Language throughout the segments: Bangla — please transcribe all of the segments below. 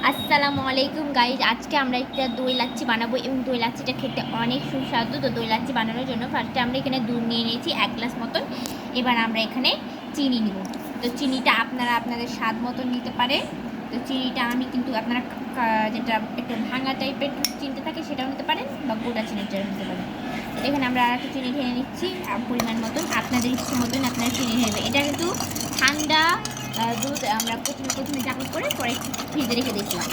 আসসালামু আলাইকুম গাইজ, আজকে আমরা একটা দই লাচ্ছি বানাবো এবং দই লাচ্ছিটা খেতে অনেক সুস্বাদু। তো দই লাচ্ছি বানানোর জন্য ফার্স্টে আমরা এখানে দুধ নিয়ে নিয়েছি 1 গ্লাস মতন। এবার আমরা এখানে চিনি নিব। তো চিনিটা আপনারা আপনাদের স্বাদ মতন নিতে পারেন। তো চিনিটা আমি কিন্তু আপনারা যেটা একটু ভাঙা টাইপের চিনিটা থাকে সেটাও নিতে পারেন বা গোটা চিনিটা নিতে পারেন। এখানে আমরা আর একটু চিনি ঢেলে নিচ্ছি পরিমাণ মতন, আপনাদের ইচ্ছে মতন আপনারা চিনি ঢেলবে। এটা কিন্তু ঠান্ডা দুধ আমরা প্রথমে জাল করে পরে ফ্রিজে রেখে দিয়েছিলাম।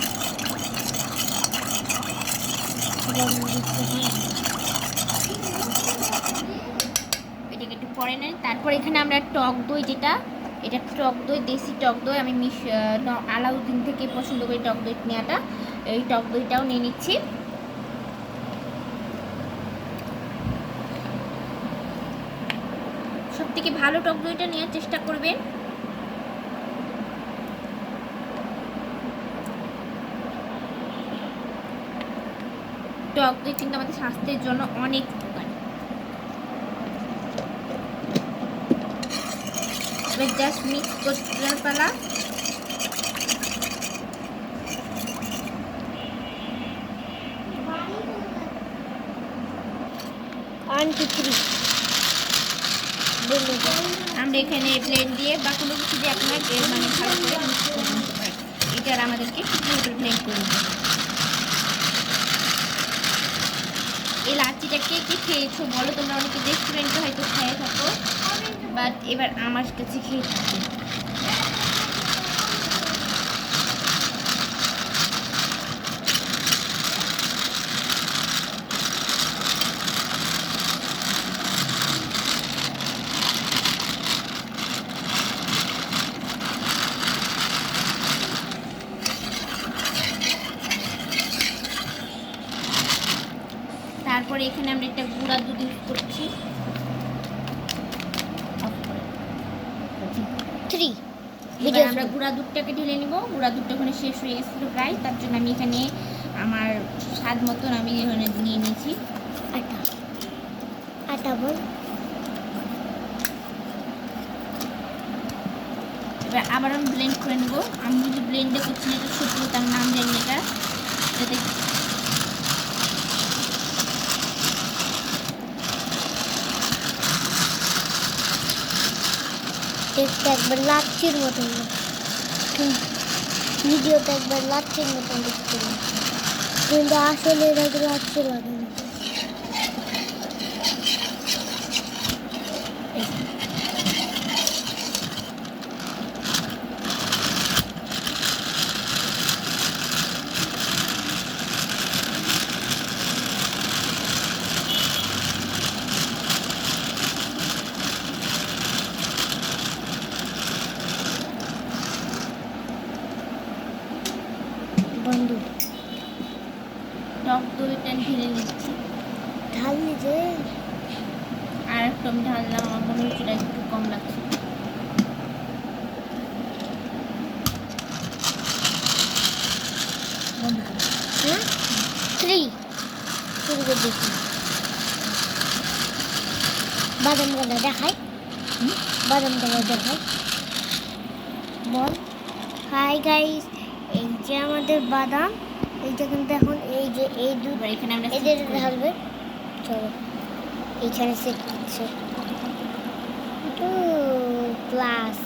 এটাকে একটু পরে নেন। তারপর এখানে আমরা টক দই, এটা টক দই, দেশি টক দই, আমি আলাউদ্দিন থেকে পছন্দ করি টক দই নেওয়াটা। এই টক দইটাও নিয়ে নিচ্ছি। সব থেকে ভালো টক দইটা নেওয়ার চেষ্টা করবেন। টক দই কিন্তু আমাদের স্বাস্থ্যের জন্য অনেক উপকারী। এবার জাস্ট মিক্স করতে পালা। আমরা এখানে ব্লেন্ড দিয়ে বা কোনো কিছু দিয়ে আপনার মানে ভালো করে মিক্স করে নিতে পারেন। এটার আমাদেরকে ঠিকমতো ব্লেন্ড করে নিতে হবে। এই লাচ্ছিটা কে কে খেয়েছো বলো? তোমরা অনেকে রেস্টুরেন্টে হয়তো খেয়ে থাকো, বাট এবার আমার কাছে খেয়ে থাকো। তারপরে এখানে আমরা একটা গুঁড়া দুধ ইউজ করছি। এবার আমরা গুঁড়া দুধটাকে ঢেলে নিব। গুঁড়া দুধটা ওখানে শেষ হয়ে গেছিলো প্রায়, তার জন্য আমি এখানে আমার স্বাদ মতন আমি এখানে নিয়ে নিয়েছি আটা বল। এবার আবার আমি ব্লেন্ড করে নেব। আমি যদি ব্লেন্ডে করছি না, এটা ছোটো তার নাম জানি এটা, যাতে একবার লাচ্ছির মতন, ভিডিওতে একবার লাচ্ছির মতন দেখছিলাম, কিন্তু আসলে এটা লাচ্ছি লাগে না। বন্ধু টক দইটা ঢেলে নিচ্ছি। ঢাল নিজে আর একটু আমি ঢাললাম, আমার মনে হচ্ছে এটা একটু কম লাগছে। হ্যাঁ থ্রি শুরু করে দেখি। বাদাম গালা দেখাই, বাদাম গালা দেখাই বল। হাই গাইস, এই যে আমাদের বাদাম, এইটা কিন্তু এখন এই যে এই দুধ এখানে আমরা এদের ঢালবে। চলো এইখানে সেট করছে প্লাস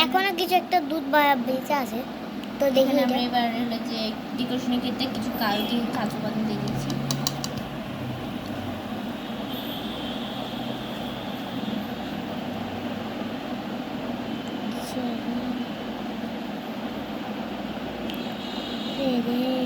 এখনো কিছু একটা দুধ বেঁচে আছে, তো দেখি আমরা এবার হলো যে ডেকোরেশনের ক্ষেত্রে কিছু কাজু বাদাম দিয়ে দিচ্ছি। রে